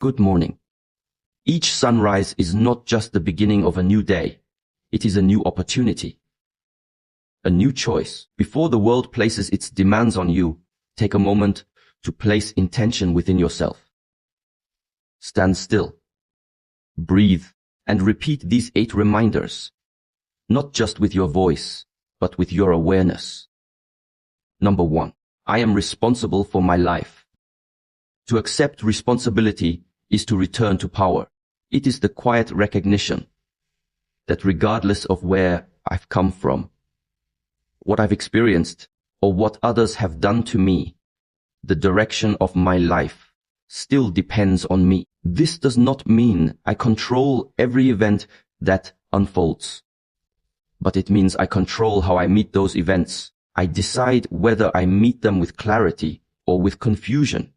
Good morning. Each sunrise is not just the beginning of a new day. It is a new opportunity. A new choice. Before the world places its demands on you, take a moment to place intention within yourself. Stand still. Breathe and repeat these 8 reminders, not just with your voice, but with your awareness. Number 1. I am responsible for my life. To accept responsibility is to return to power. It is the quiet recognition that regardless of where I've come from, what I've experienced, or what others have done to me, the direction of my life still depends on me. This does not mean I control every event that unfolds, but it means I control how I meet those events. I decide whether I meet them with clarity or with confusion,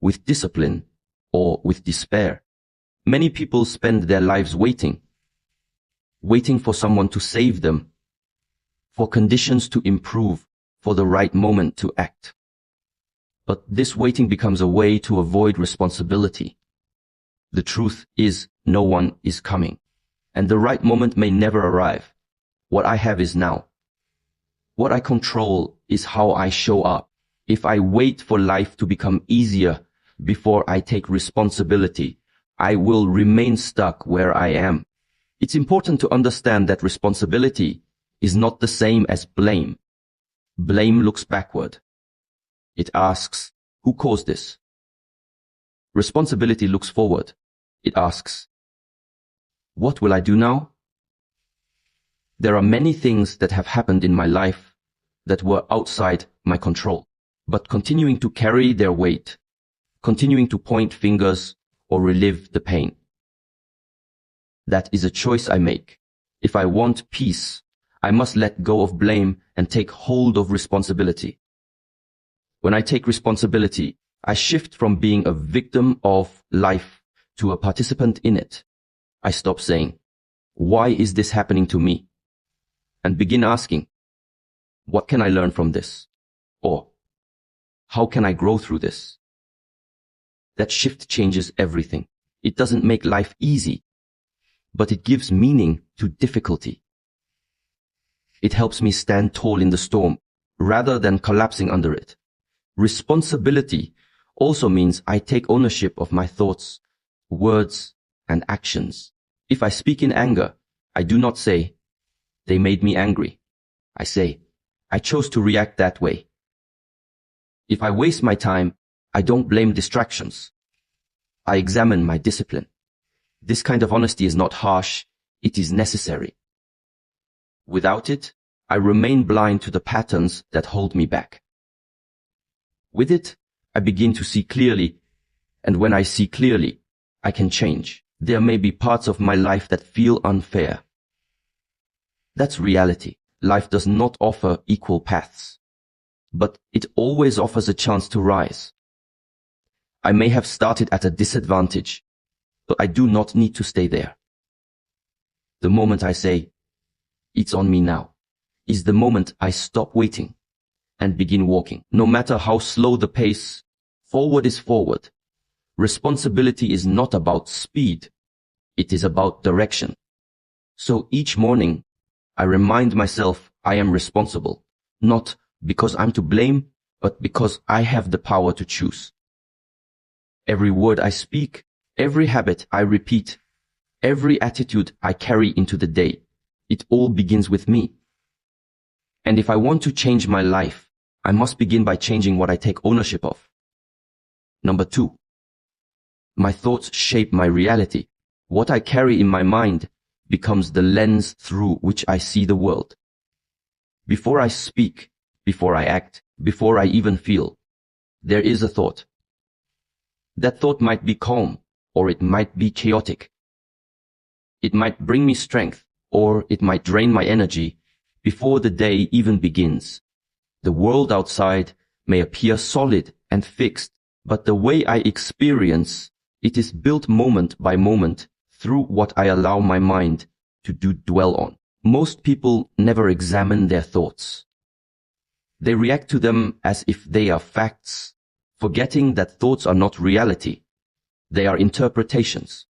with discipline or with despair. Many people spend their lives waiting for someone to save them, for conditions to improve, for the right moment to act. But this waiting becomes a way to avoid responsibility. The truth is, no one is coming, and the right moment may never arrive. What I have is now. What I control is how I show up. If I wait for life to become easier before I take responsibility, I will remain stuck where I am. It's important to understand that responsibility is not the same as blame. Blame looks backward. It asks, who caused this? Responsibility looks forward. It asks, what will I do now? There are many things that have happened in my life that were outside my control, but continuing to carry their weight, continuing to point fingers or relive the pain. That is a choice I make. If I want peace, I must let go of blame and take hold of responsibility. When I take responsibility, I shift from being a victim of life to a participant in it. I stop saying, why is this happening to me? And begin asking, what can I learn from this? Or, how can I grow through this? That shift changes everything. It doesn't make life easy, but it gives meaning to difficulty. It helps me stand tall in the storm rather than collapsing under it. Responsibility also means I take ownership of my thoughts, words, and actions. If I speak in anger, I do not say, they made me angry. I say, I chose to react that way. If I waste my time, I don't blame distractions. I examine my discipline. This kind of honesty is not harsh, it is necessary. Without it, I remain blind to the patterns that hold me back. With it, I begin to see clearly, and when I see clearly, I can change. There may be parts of my life that feel unfair. That's reality. Life does not offer equal paths, but it always offers a chance to rise. I may have started at a disadvantage, but I do not need to stay there. The moment I say, it's on me now, is the moment I stop waiting and begin walking. No matter how slow the pace, forward is forward. Responsibility is not about speed. It is about direction. So each morning, I remind myself I am responsible, not because I'm to blame, but because I have the power to choose. Every word I speak, every habit I repeat, every attitude I carry into the day, it all begins with me. And if I want to change my life, I must begin by changing what I take ownership of. Number 2. My thoughts shape my reality. What I carry in my mind becomes the lens through which I see the world. Before I speak, before I act, before I even feel, there is a thought. That thought might be calm, or it might be chaotic. It might bring me strength, or it might drain my energy before the day even begins. The world outside may appear solid and fixed, but the way I experience it is built moment by moment through what I allow my mind to dwell on. Most people never examine their thoughts. They react to them as if they are facts, forgetting that thoughts are not reality. They are interpretations.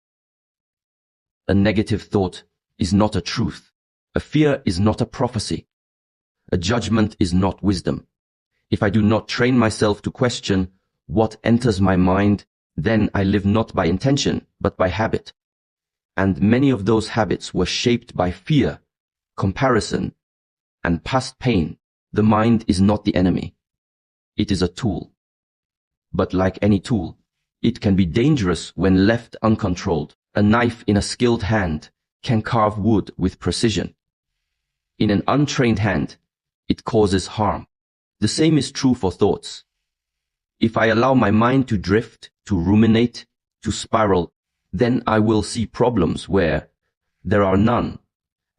A negative thought is not a truth. A fear is not a prophecy. A judgment is not wisdom. If I do not train myself to question what enters my mind, then I live not by intention, but by habit. And many of those habits were shaped by fear, comparison, and past pain. The mind is not the enemy. It is a tool. But like any tool, it can be dangerous when left uncontrolled. A knife in a skilled hand can carve wood with precision. In an untrained hand, it causes harm. The same is true for thoughts. If I allow my mind to drift, to ruminate, to spiral, then I will see problems where there are none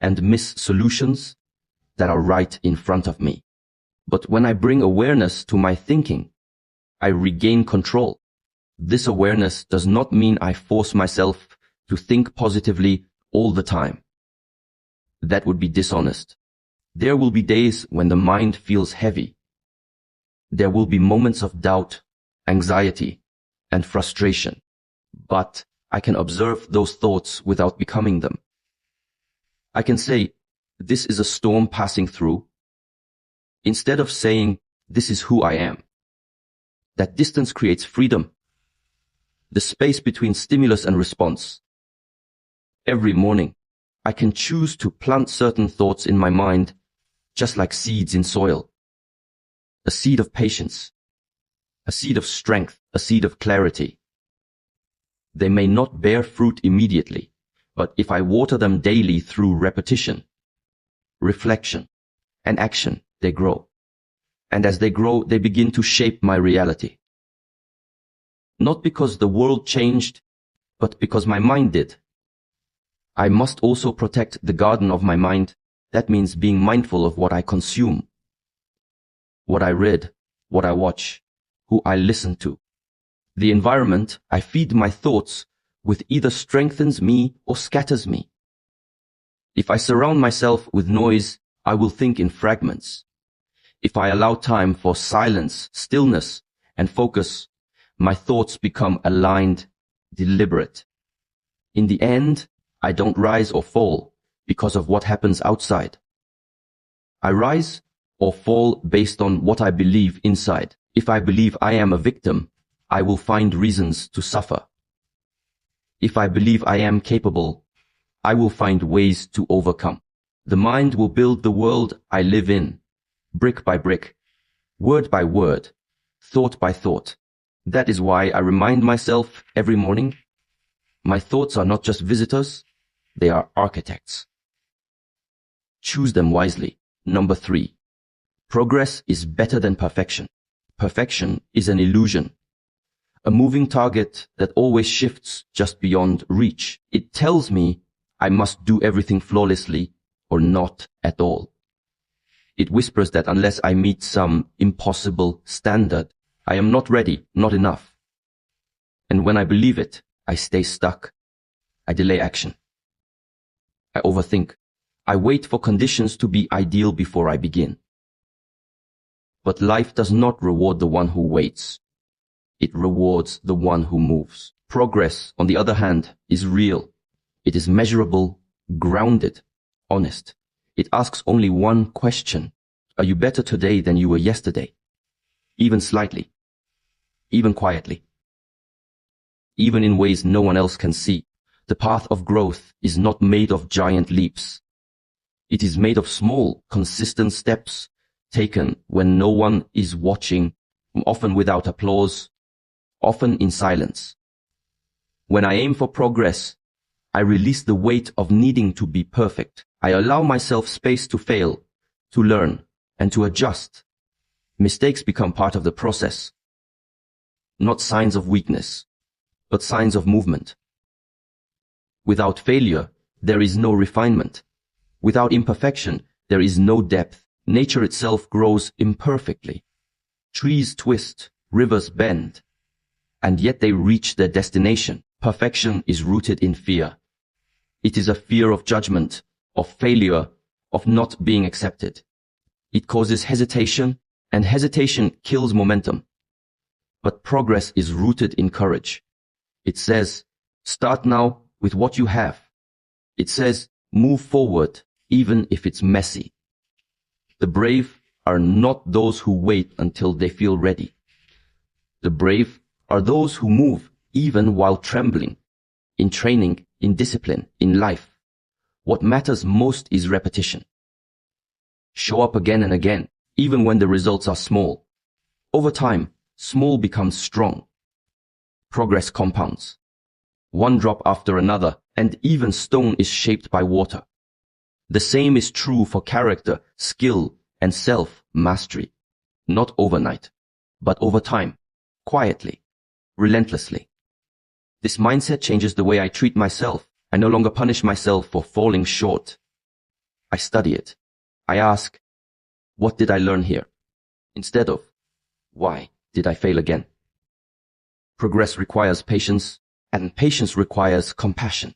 and miss solutions that are right in front of me. But when I bring awareness to my thinking, I regain control. This awareness does not mean I force myself to think positively all the time. That would be dishonest. There will be days when the mind feels heavy. There will be moments of doubt, anxiety, and frustration. But I can observe those thoughts without becoming them. I can say, this is a storm passing through, instead of saying, this is who I am. That distance creates freedom. The space between stimulus and response. Every morning, I can choose to plant certain thoughts in my mind, just like seeds in soil. A seed of patience, a seed of strength, a seed of clarity. They may not bear fruit immediately, but if I water them daily through repetition, reflection, and action, they grow. And as they grow, they begin to shape my reality. Not because the world changed, but because my mind did. I must also protect the garden of my mind. That means being mindful of what I consume, what I read, what I watch, who I listen to. The environment I feed my thoughts with either strengthens me or scatters me. If I surround myself with noise, I will think in fragments. If I allow time for silence, stillness, and focus, my thoughts become aligned, deliberate. In the end, I don't rise or fall because of what happens outside. I rise or fall based on what I believe inside. If I believe I am a victim, I will find reasons to suffer. If I believe I am capable, I will find ways to overcome. The mind will build the world I live in, brick by brick, word by word, thought by thought. That is why I remind myself every morning, my thoughts are not just visitors, they are architects. Choose them wisely. Number 3. Progress is better than perfection. Perfection is an illusion. A moving target that always shifts just beyond reach. It tells me I must do everything flawlessly or not at all. It whispers that unless I meet some impossible standard, I am not ready, not enough. And when I believe it, I stay stuck. I delay action. I overthink. I wait for conditions to be ideal before I begin. But life does not reward the one who waits. It rewards the one who moves. Progress, on the other hand, is real. It is measurable, grounded, honest. It asks only one question. Are you better today than you were yesterday? Even slightly. Even quietly. Even in ways no one else can see. The path of growth is not made of giant leaps. It is made of small, consistent steps taken when no one is watching, often without applause, often in silence. When I aim for progress, I release the weight of needing to be perfect. I allow myself space to fail, to learn, and to adjust. Mistakes become part of the process. Not signs of weakness, but signs of movement. Without failure, there is no refinement. Without imperfection, there is no depth. Nature itself grows imperfectly. Trees twist, rivers bend, and yet they reach their destination. Perfection is rooted in fear. It is a fear of judgment, of failure, of not being accepted. It causes hesitation, and hesitation kills momentum. But progress is rooted in courage. It says, start now with what you have. It says, move forward, even if it's messy. The brave are not those who wait until they feel ready. The brave are those who move even while trembling, in training, in discipline, in life. What matters most is repetition. Show up again and again, even when the results are small. Over time, small becomes strong. Progress compounds. One drop after another, and even stone is shaped by water. The same is true for character, skill, and self-mastery. Not overnight, but over time, quietly, relentlessly. This mindset changes the way I treat myself. I no longer punish myself for falling short. I study it. I ask, what did I learn here? Instead of, why did I fail again? Progress requires patience, and patience requires compassion.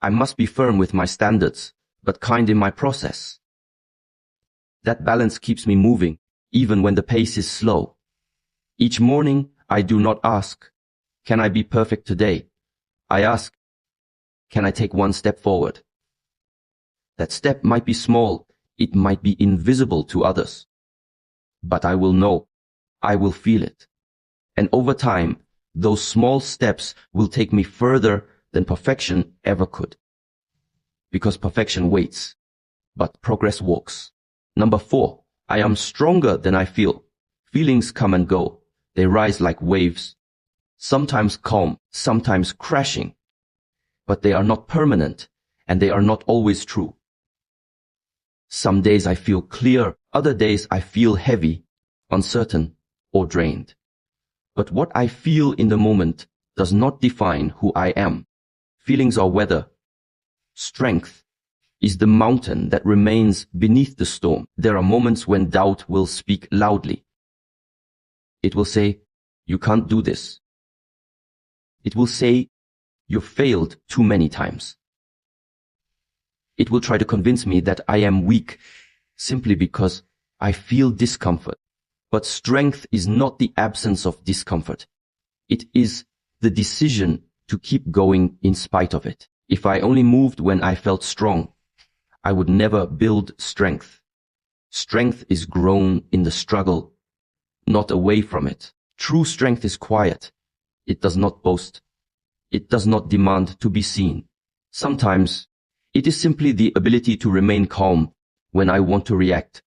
I must be firm with my standards, but kind in my process. That balance keeps me moving, even when the pace is slow. Each morning, I do not ask, can I be perfect today? I ask, can I take one step forward? That step might be small, it might be invisible to others. But I will know, I will feel it. And over time, those small steps will take me further than perfection ever could. Because perfection waits, but progress walks. Number 4, I am stronger than I feel. Feelings come and go. They rise like waves. Sometimes calm, sometimes crashing. But they are not permanent, and they are not always true. Some days I feel clear, other days I feel heavy, uncertain, or drained. But what I feel in the moment does not define who I am. Feelings are weather. Strength is the mountain that remains beneath the storm. There are moments when doubt will speak loudly. It will say, you can't do this. It will say, you failed too many times. It will try to convince me that I am weak simply because I feel discomfort. But strength is not the absence of discomfort. It is the decision to keep going in spite of it. If I only moved when I felt strong, I would never build strength. Strength is grown in the struggle, not away from it. True strength is quiet. It does not boast. It does not demand to be seen. Sometimes, it is simply the ability to remain calm when I want to react.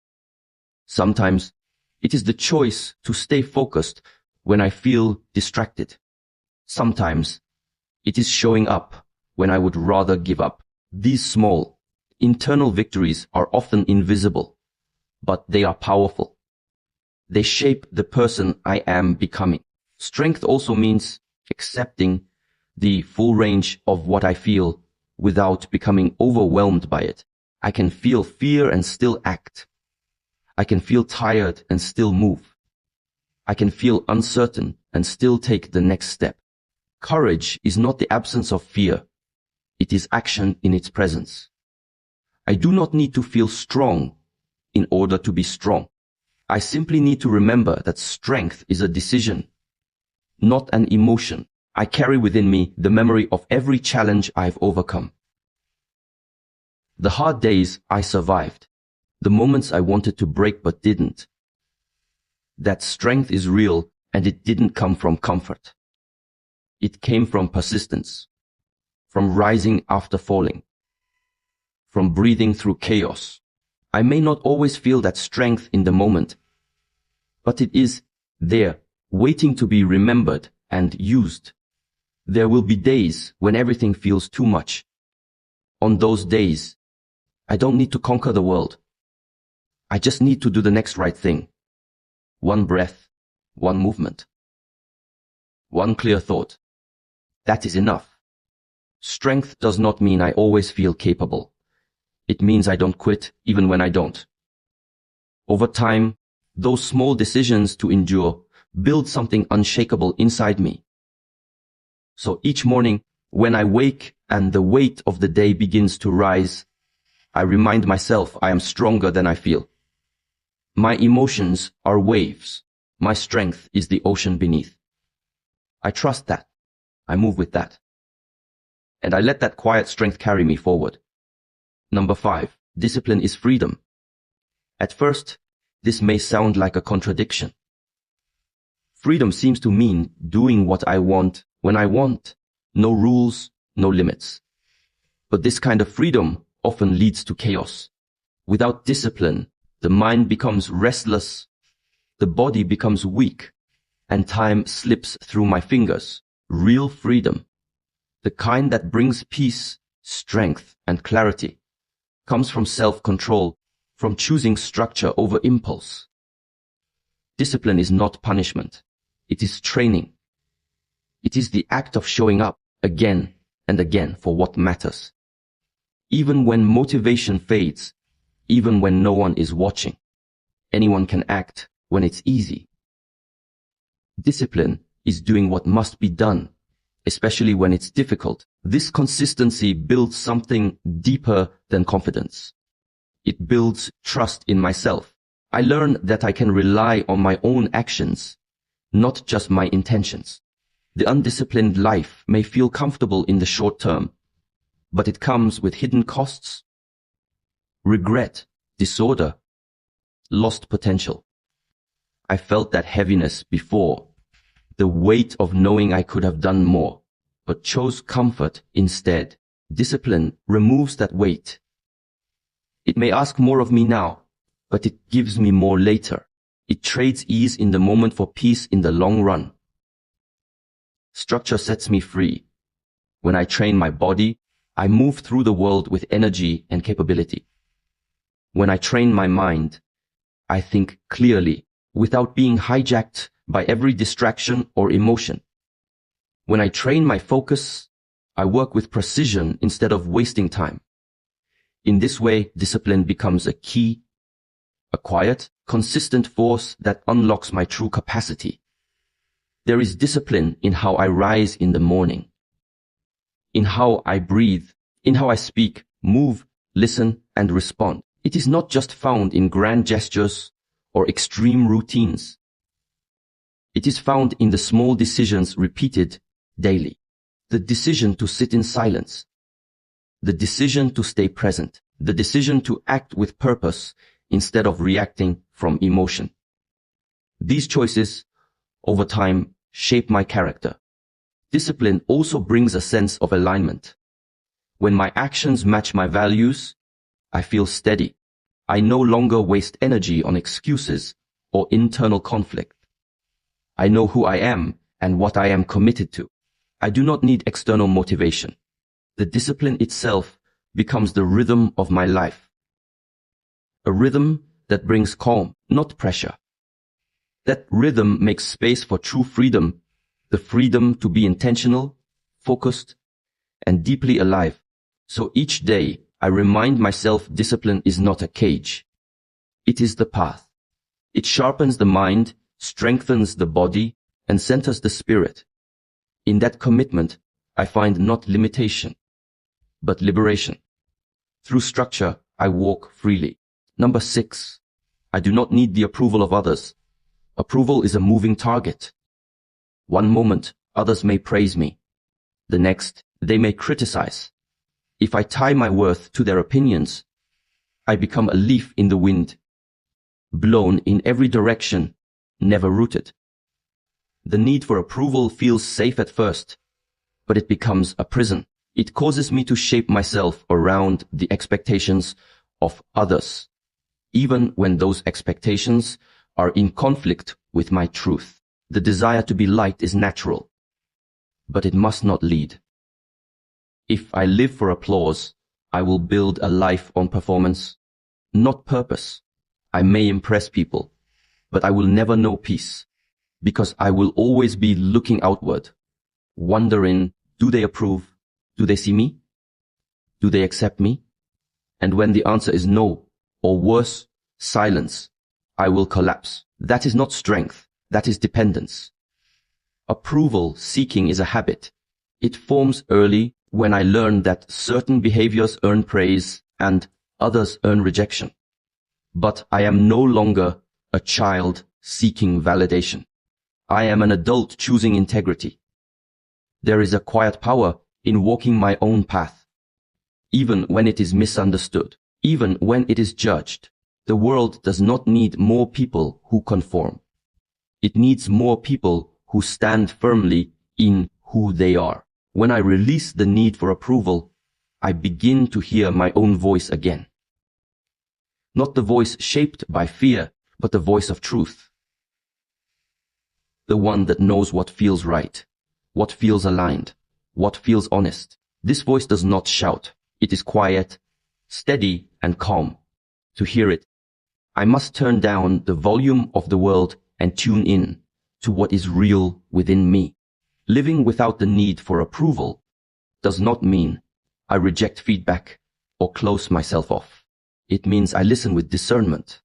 Sometimes, it is the choice to stay focused when I feel distracted. Sometimes, it is showing up when I would rather give up. These small, internal victories are often invisible, but they are powerful. They shape the person I am becoming. Strength also means accepting the full range of what I feel without becoming overwhelmed by it. I can feel fear and still act. I can feel tired and still move. I can feel uncertain and still take the next step. Courage is not the absence of fear. It is action in its presence. I do not need to feel strong in order to be strong. I simply need to remember that strength is a decision, not an emotion. I carry within me the memory of every challenge I've overcome. The hard days I survived. The moments I wanted to break but didn't. That strength is real, and it didn't come from comfort. It came from persistence, from rising after falling, from breathing through chaos. I may not always feel that strength in the moment, but it is there, waiting to be remembered and used. There will be days when everything feels too much. On those days, I don't need to conquer the world. I just need to do the next right thing. One breath, one movement, one clear thought. That is enough. Strength does not mean I always feel capable. It means I don't quit even when I don't. Over time, those small decisions to endure build something unshakable inside me. So each morning, when I wake and the weight of the day begins to rise, I remind myself I am stronger than I feel. My emotions are waves. My strength is the ocean beneath. I trust that. I move with that. And I let that quiet strength carry me forward. Number 5, discipline is freedom. At first, this may sound like a contradiction. Freedom seems to mean doing what I want when I want. No rules, no limits. But this kind of freedom often leads to chaos. Without discipline, the mind becomes restless, the body becomes weak, and time slips through my fingers. Real freedom, the kind that brings peace, strength, and clarity, comes from self-control, from choosing structure over impulse. Discipline is not punishment. It is training. It is the act of showing up again and again for what matters. Even when motivation fades, even when no one is watching, anyone can act when it's easy. Discipline is doing what must be done, especially when it's difficult. This consistency builds something deeper than confidence. It builds trust in myself. I learn that I can rely on my own actions, not just my intentions. The undisciplined life may feel comfortable in the short term, but it comes with hidden costs. Regret, disorder, lost potential. I felt that heaviness before, the weight of knowing I could have done more, but chose comfort instead. Discipline removes that weight. It may ask more of me now, but it gives me more later. It trades ease in the moment for peace in the long run. Structure sets me free. When I train my body, I move through the world with energy and capability. When I train my mind, I think clearly without being hijacked by every distraction or emotion. When I train my focus, I work with precision instead of wasting time. In this way, discipline becomes a key, a quiet, consistent force that unlocks my true capacity. There is discipline in how I rise in the morning, in how I breathe, in how I speak, move, listen, and respond. It is not just found in grand gestures or extreme routines. It is found in the small decisions repeated daily. The decision to sit in silence, the decision to stay present, the decision to act with purpose instead of reacting from emotion. These choices, over time, shape my character. Discipline also brings a sense of alignment. When my actions match my values, I feel steady. I no longer waste energy on excuses or internal conflict. I know who I am and what I am committed to. I do not need external motivation. The discipline itself becomes the rhythm of my life. A rhythm that brings calm, not pressure. That rhythm makes space for true freedom, the freedom to be intentional, focused, and deeply alive. So each day, I remind myself discipline is not a cage. It is the path. It sharpens the mind, strengthens the body, and centers the spirit. In that commitment, I find not limitation, but liberation. Through structure, I walk freely. Number 6, I do not need the approval of others. Approval is a moving target. One moment, others may praise me. The next, they may criticize. If I tie my worth to their opinions, I become a leaf in the wind, blown in every direction, never rooted. The need for approval feels safe at first, but it becomes a prison. It causes me to shape myself around the expectations of others, even when those expectations are in conflict with my truth. The desire to be liked is natural, but it must not lead. If I live for applause, I will build a life on performance, not purpose. I may impress people, but I will never know peace, because I will always be looking outward, wondering, do they approve? Do they see me? Do they accept me? And when the answer is no, or worse, silence, I will collapse. That is not strength, that is dependence. Approval seeking is a habit. It forms early when I learn that certain behaviors earn praise and others earn rejection. But I am no longer a child seeking validation. I am an adult choosing integrity. There is a quiet power in walking my own path. Even when it is misunderstood, even when it is judged, the world does not need more people who conform. It needs more people who stand firmly in who they are. When I release the need for approval, I begin to hear my own voice again. Not the voice shaped by fear, but the voice of truth. The one that knows what feels right, what feels aligned, what feels honest. This voice does not shout. It is quiet, steady, and calm. To hear it, I must turn down the volume of the world and tune in to what is real within me. Living without the need for approval does not mean I reject feedback or close myself off. It means I listen with discernment.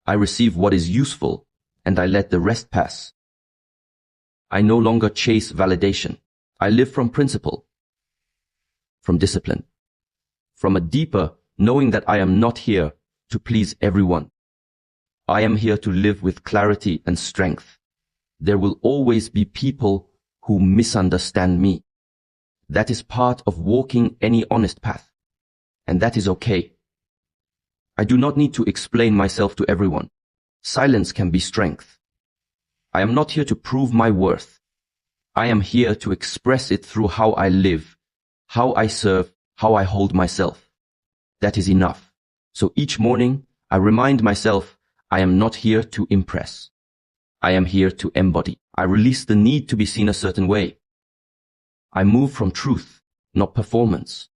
I receive what is useful and I let the rest pass. I no longer chase validation. I live from principle, from discipline, from a deeper knowing that I am not here to please everyone. I am here to live with clarity and strength. There will always be people who misunderstand me. That is part of walking any honest path, and that is okay. I do not need to explain myself to everyone. Silence can be strength. I am not here to prove my worth. I am here to express it through how I live, how I serve, how I hold myself. That is enough. So each morning, I remind myself I am not here to impress. I am here to embody. I release the need to be seen a certain way. I move from truth, not performance.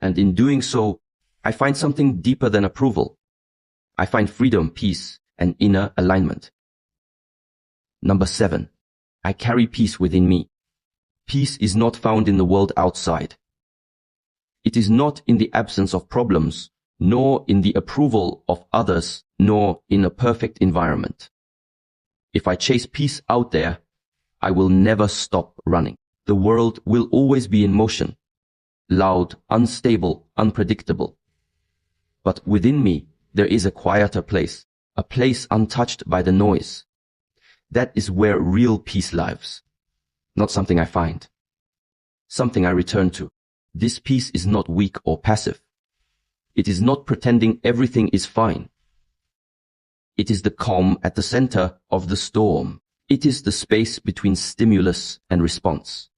And in doing so, I find something deeper than approval. I find freedom, peace, and inner alignment. Number 7. I carry peace within me. Peace is not found in the world outside. It is not in the absence of problems, nor in the approval of others, nor in a perfect environment. If I chase peace out there, I will never stop running. The world will always be in motion, loud, unstable, unpredictable. But within me, there is a quieter place, a place untouched by the noise. That is where real peace lives. Not something I find, something I return to. This peace is not weak or passive. It is not pretending everything is fine. It is the calm at the center of the storm. It is the space between stimulus and response.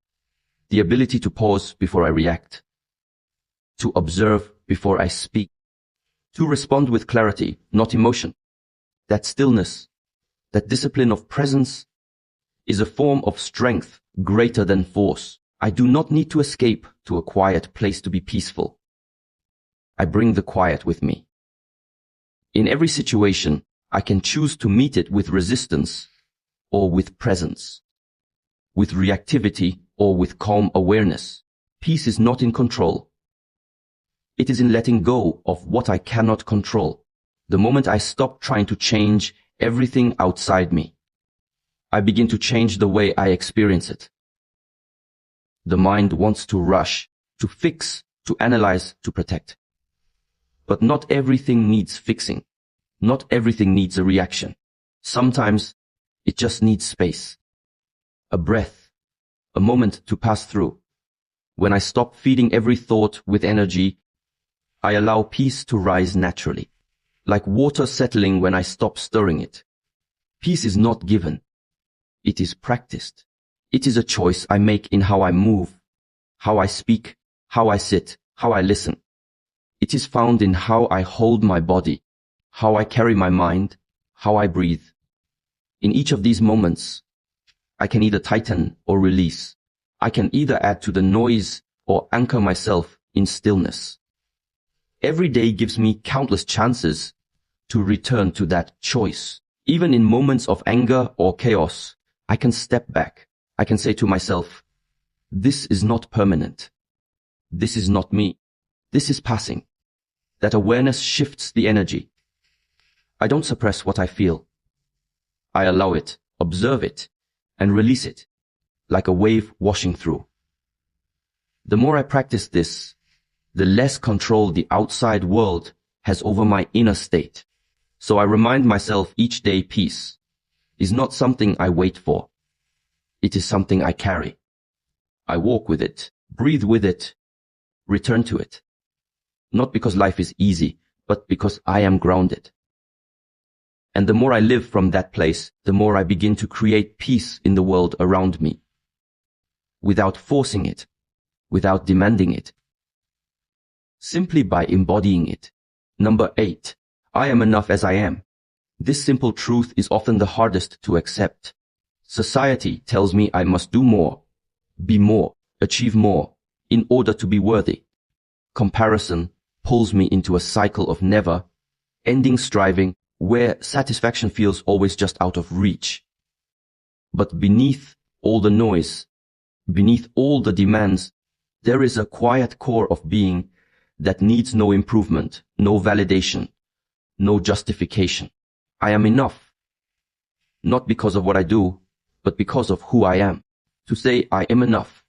The ability to pause before I react, to observe before I speak, to respond with clarity, not emotion. That stillness, that discipline of presence, is a form of strength greater than force. I do not need to escape to a quiet place to be peaceful. I bring the quiet with me. In every situation, I can choose to meet it with resistance or with presence, with reactivity or with calm awareness. Peace is not in control. It is in letting go of what I cannot control. The moment I stop trying to change everything outside me, I begin to change the way I experience it. The mind wants to rush, to fix, to analyze, to protect. But not everything needs fixing. Not everything needs a reaction. Sometimes it just needs space, a breath, a moment to pass through. When I stop feeding every thought with energy, I allow peace to rise naturally, like water settling when I stop stirring it. Peace is not given. It is practiced. It is a choice I make in how I move, how I speak, how I sit, how I listen. It is found in how I hold my body, how I carry my mind, how I breathe. In each of these moments, I can either tighten or release. I can either add to the noise or anchor myself in stillness. Every day gives me countless chances to return to that choice. Even in moments of anger or chaos, I can step back. I can say to myself, this is not permanent. This is not me. This is passing. That awareness shifts the energy. I don't suppress what I feel. I allow it, observe it, and release it, like a wave washing through. The more I practice this, the less control the outside world has over my inner state. So I remind myself each day peace is not something I wait for. It is something I carry. I walk with it, breathe with it, return to it. Not because life is easy, but because I am grounded. And the more I live from that place, the more I begin to create peace in the world around me. Without forcing it, without demanding it. Simply by embodying it. Number 8. I am enough as I am. This simple truth is often the hardest to accept. Society tells me I must do more, be more, achieve more, in order to be worthy. Comparison pulls me into a cycle of never ending striving, where satisfaction feels always just out of reach. But beneath all the noise, beneath all the demands, there is a quiet core of being that needs no improvement, no validation, no justification. I am enough. Not because of what I do, but because of who I am. To say I am enough